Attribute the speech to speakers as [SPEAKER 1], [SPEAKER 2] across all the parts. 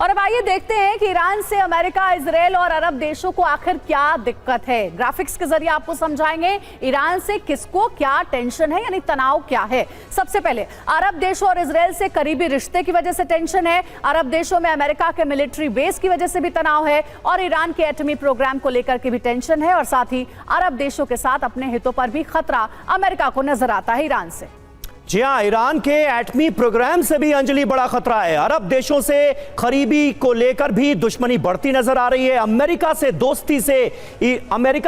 [SPEAKER 1] और अब आइए देखते हैं कि ईरान से अमेरिका, इजराइल और अरब देशों को आखिर क्या दिक्कत है। ग्राफिक्स के जरिए आपको समझाएंगे ईरान से किसको क्या टेंशन है, यानी तनाव क्या है। सबसे पहले अरब देशों और इजराइल से करीबी रिश्ते की वजह से टेंशन है। अरब देशों में अमेरिका के मिलिट्री बेस की वजह से भी तनाव है और ईरान के एटमी प्रोग्राम को लेकर के भी टेंशन है। और साथ ही अरब देशों के साथ अपने हितों पर भी खतरा अमेरिका को नजर आता है ईरान से।
[SPEAKER 2] जी हाँ, ईरान के एटमी प्रोग्राम से भी अंजलि बड़ा खतरा है। अरब देशों से करीबी को लेकर भी दुश्मनी बढ़ती नजर आ रही है। अमेरिका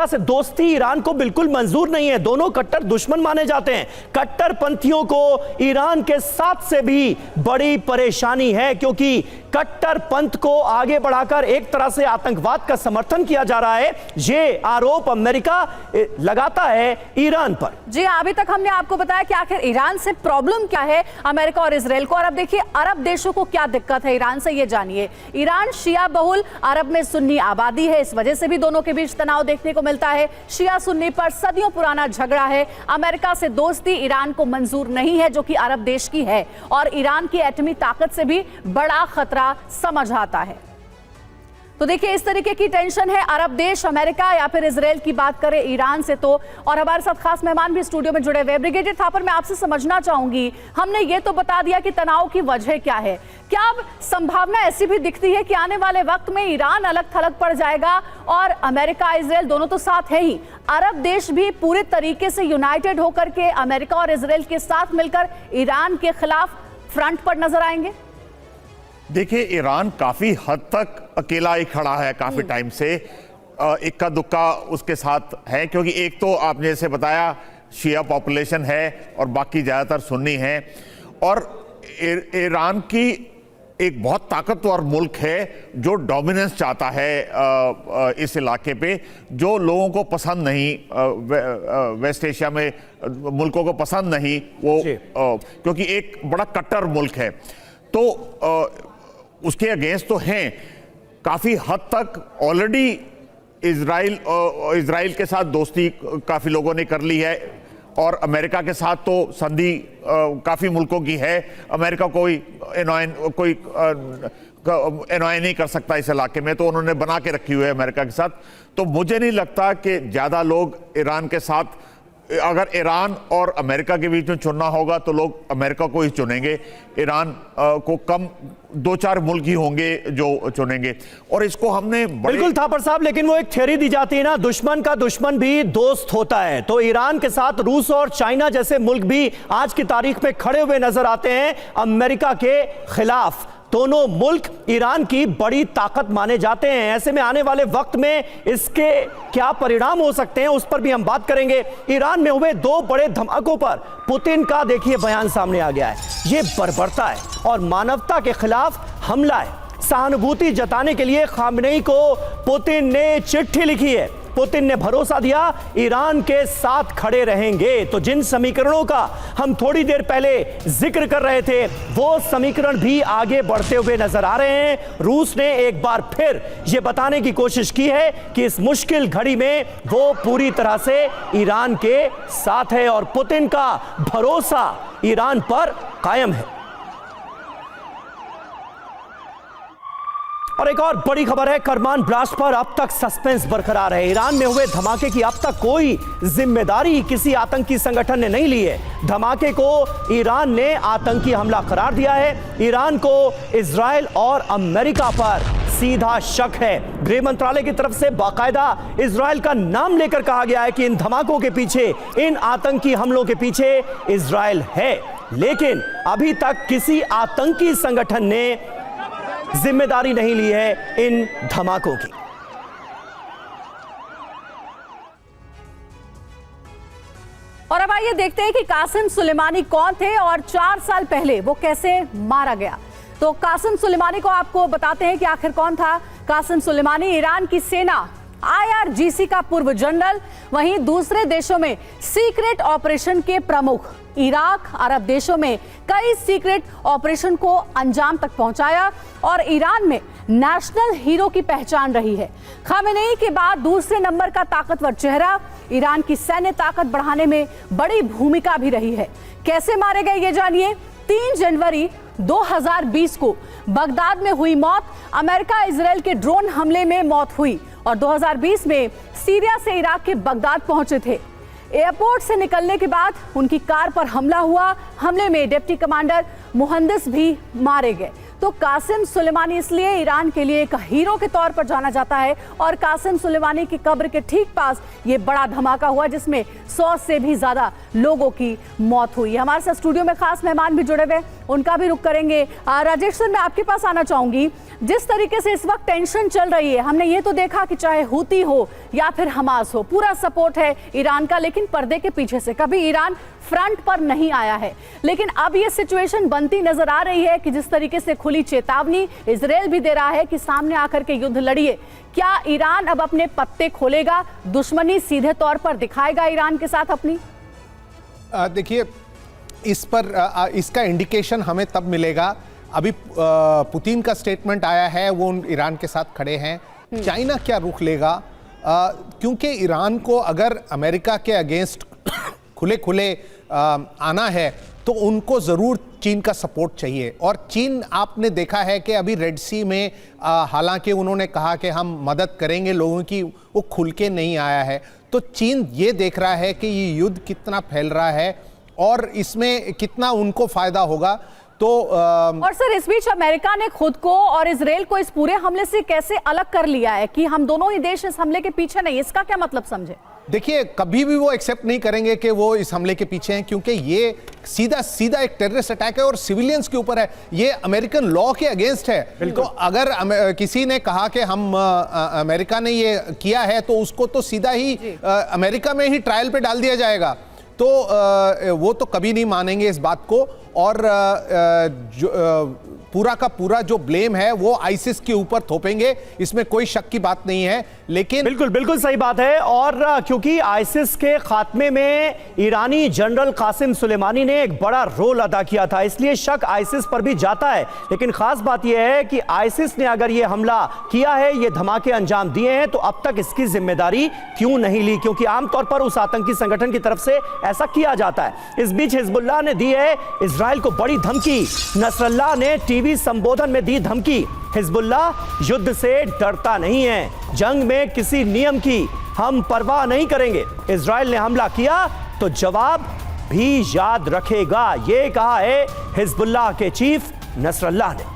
[SPEAKER 2] से दोस्ती ईरान को बिल्कुल मंजूर नहीं है। दोनों कट्टर दुश्मन माने जाते हैं। कट्टरपंथियों को ईरान के साथ से भी बड़ी परेशानी है, क्योंकि कट्टरपंथ को आगे बढ़ाकर एक तरह से आतंकवाद का समर्थन किया जा रहा है। ये आरोप अमेरिका लगाता है ईरान पर।
[SPEAKER 1] जी हाँ, अभी तक हमने आपको बताया कि आखिर ईरान से प्रॉब्लम क्या है अमेरिका और इजराइल को। और अब देखिए अरब देशों को क्या दिक्कत है ईरान से, ये जानिए। ईरान शिया बहुल, अरब में सुन्नी आबादी है, इस वजह से भी दोनों के बीच तनाव देखने को मिलता है। शिया सुन्नी पर सदियों पुराना झगड़ा है। अमेरिका से दोस्ती ईरान को मंजूर नहीं है, जो कि अरब देश की है, और ईरान की एटमी ताकत से भी बड़ा खतरा समझ आता है। तो देखिए इस तरीके की टेंशन है अरब देश, अमेरिका या फिर इजराइल की बात करें ईरान से तो। और हमारे साथ खास मेहमान भी स्टूडियो में जुड़े हुए। ब्रिगेडियर थापर, मैं आपसे समझना चाहूंगी, हमने ये तो बता दिया कि तनाव की वजह क्या है, क्या अब संभावना ऐसी भी दिखती है कि आने वाले वक्त में ईरान अलग थलग पड़ जाएगा और अमेरिका इजराइल दोनों तो साथ है ही, अरब देश भी पूरे तरीके से यूनाइटेड होकर के अमेरिका और इजराइल के साथ मिलकर ईरान के खिलाफ फ्रंट पर नजर आएंगे?
[SPEAKER 3] देखिए, ईरान काफी हद तक अकेला ही खड़ा है काफी टाइम से। इक्का दुक्का उसके साथ है, क्योंकि एक तो आपने जैसे बताया शिया पॉपुलेशन है और बाकी ज्यादातर सुन्नी हैं। और ईरान की एक बहुत ताकतवर मुल्क है जो डोमिनेंस चाहता है इस इलाके पे, जो लोगों को पसंद नहीं, वेस्ट एशिया में मुल्कों को पसंद नहीं वो, क्योंकि एक बड़ा कट्टर मुल्क है। तो उसके अगेंस्ट तो हैं काफी हद तक। ऑलरेडी इजराइल के साथ दोस्ती काफी लोगों ने कर ली है, और अमेरिका के साथ तो संधि काफी मुल्कों की है। अमेरिका कोई एनॉय नहीं कर सकता इस इलाके में, तो उन्होंने बना के रखी हुई है अमेरिका के साथ। तो मुझे नहीं लगता कि ज्यादा लोग ईरान के साथ, अगर ईरान और अमेरिका के बीच में चुनना होगा तो लोग अमेरिका को ही चुनेंगे। ईरान को कम 2-4 मुल्क ही होंगे जो चुनेंगे। और इसको हमने
[SPEAKER 2] बिल्कुल थापर साहब, लेकिन वो एक थ्योरी दी जाती है ना, दुश्मन का दुश्मन भी दोस्त होता है। तो ईरान के साथ रूस और चाइना जैसे मुल्क भी आज की तारीख में खड़े हुए नजर आते हैं अमेरिका के खिलाफ। दोनों मुल्क ईरान की बड़ी ताकत माने जाते हैं। ऐसे में आने वाले वक्त में इसके क्या परिणाम हो सकते हैं, उस पर भी हम बात करेंगे। ईरान में हुए 2 बड़े धमाकों पर पुतिन का देखिए बयान सामने आ गया है। ये बर्बरता है और मानवता के खिलाफ हमला है। सहानुभूति जताने के लिए खामेनेई को पुतिन ने चिट्ठी लिखी है। पुतिन ने भरोसा दिया ईरान के साथ खड़े रहेंगे। तो जिन समीकरणों का हम थोड़ी देर पहले जिक्र कर रहे थे, वो समीकरण भी आगे बढ़ते हुए नजर आ रहे हैं। रूस ने एक बार फिर यह बताने की कोशिश की है कि इस मुश्किल घड़ी में वो पूरी तरह से ईरान के साथ है और पुतिन का भरोसा ईरान पर कायम है। और एक और बड़ी खबर है, करमान ब्लास्ट पर अब तक सस्पेंस बरकरार है। ईरान में हुए धमाके की अब तक कोई जिम्मेदारी किसी आतंकी संगठन ने नहीं ली है। धमाके को ईरान ने आतंकी हमला करार दिया है। ईरान को इजराइल और अमेरिका पर सीधा शक है। गृह मंत्रालय की तरफ से बाकायदा इजराइल का नाम लेकर कहा गया है कि इन धमाकों के पीछे, इन आतंकी हमलों के पीछे इजराइल है। लेकिन अभी तक किसी आतंकी संगठन ने जिम्मेदारी नहीं ली है इन धमाकों की।
[SPEAKER 1] और अब आइए देखते हैं कि कासिम सुलेमानी कौन थे और 4 साल पहले वो कैसे मारा गया। तो कासिम सुलेमानी को आपको बताते हैं कि आखिर कौन था। कासिम सुलेमानी ईरान की सेना IRGC का पूर्व जनरल, वहीं दूसरे देशों में सीक्रेट ऑपरेशन के प्रमुख। इराक, अरब देशों में कई सीक्रेट ऑपरेशन को अंजाम तक पहुंचाया और ईरान में नेशनल हीरो की पहचान रही है। खामेनेई के बाद दूसरे नंबर का ताकतवर चेहरा, ईरान की सैन्य ताकत बढ़ाने में बड़ी भूमिका भी रही है। कैसे मारे गए ये जानिए। 3 जनवरी 2020 को बगदाद में हुई मौत, अमेरिका इजराइल के ड्रोन हमले में मौत हुई और 2020 में सीरिया से इराक के बगदाद पहुंचे थे। एयरपोर्ट से निकलने के बाद उनकी कार पर हमला हुआ। हमले में डिप्टी कमांडर मुहंदिस भी मारे गए। तो कासिम सुलेमानी इसलिए ईरान के लिए एक हीरो के तौर पर जाना जाता है और कासिम सुलेमानी की कब्र के ठीक पास ये बड़ा धमाका हुआ जिसमें 100 से भी ज्यादा लोगों की मौत हुई। हमारे साथ स्टूडियो में खास मेहमान भी जुड़े हुए, उनका भी रुख करेंगे। राजेश सर, मैं आपके पास आना चाहूंगी। जिस तरीके से इस वक्त टेंशन चल रही है, हमने ये तो देखा कि चाहे हूती हो या फिर हमास हो, पूरा सपोर्ट है ईरान का, लेकिन पर्दे के पीछे से कभी ईरान फ्रंट पर नहीं आया है। लेकिन अब ये सिचुएशन बनती नजर आ रही है कि जिस तरीके से खुली चेतावनी इजराइल भी दे रहा है कि सामने आकर के युद्ध लड़िए, क्या ईरान अब अपने पत्ते खोलेगा, दुश्मनी सीधे तौर पर दिखाएगा ईरान के साथ अपनी?
[SPEAKER 4] देखिए, इस पर इसका इंडिकेशन हमें तब मिलेगा। अभी पुतिन का स्टेटमेंट आया है, वो ईरान के साथ खड़े हैं। चाइना क्या रुख लेगा, क्योंकि ईरान को अगर अमेरिका के अगेंस्ट खुले खुले आना है तो उनको ज़रूर चीन का सपोर्ट चाहिए। और चीन, आपने देखा है कि अभी रेड सी में हालांकि उन्होंने कहा कि हम मदद करेंगे लोगों की, वो खुल के नहीं आया है। तो चीन ये देख रहा है कि ये युद्ध कितना फैल रहा है और इसमें कितना उनको फ़ायदा होगा। तो
[SPEAKER 1] और सर, इस बीच अमेरिका ने खुद को और इजराइल को इस पूरे हमले से कैसे अलग कर लिया है कि हम दोनों ही देश इस हमले के पीछे नहीं, इसका क्या मतलब समझे?
[SPEAKER 4] देखिए, कभी भी वो एक्सेप्ट नहीं करेंगे कि वो इस हमले के पीछे हैं, क्योंकि ये सीधा सीधा एक टेररिस्ट अटैक है और सिविलियंस के ऊपर है। ये अमेरिकन लॉ के अगेंस्ट है। तो अगर किसी ने कहा कि हम अमेरिका ने ये किया है तो उसको तो सीधा ही अमेरिका में ही ट्रायल पे डाल दिया जाएगा। तो वो तो कभी नहीं मानेंगे इस बात को। और पूरा का पूरा जो ब्लेम है वो आईसिस के ऊपर थोपेंगे, इसमें कोई शक की बात नहीं है। लेकिन
[SPEAKER 2] बिल्कुल बिल्कुल सही बात है। और क्योंकि आईसिस के खात्मे में ईरानी जनरल कासिम सुलेमानी ने एक बड़ा रोल अदा किया था, इसलिए शक आईसिस पर भी जाता है। लेकिन खास बात यह है कि आईसिस ने अगर यह हमला किया है, ये धमाके अंजाम दिए हैं, तो अब तक इसकी जिम्मेदारी क्यों नहीं ली? क्योंकि आमतौर पर उस आतंकी संगठन की तरफ से ऐसा किया जाता है। इस बीच हिजबुल्लाह ने दी है इजराइल को बड़ी धमकी। नसरल्लाह ने टीवी संबोधन में दी धमकी। हिजबुल्लाह युद्ध से डरता नहीं है, जंग में किसी नियम की हम परवाह नहीं करेंगे। इजराइल ने हमला किया तो जवाब भी याद रखेगा, ये कहा है हिजबुल्लाह के चीफ नसरल्लाह ने।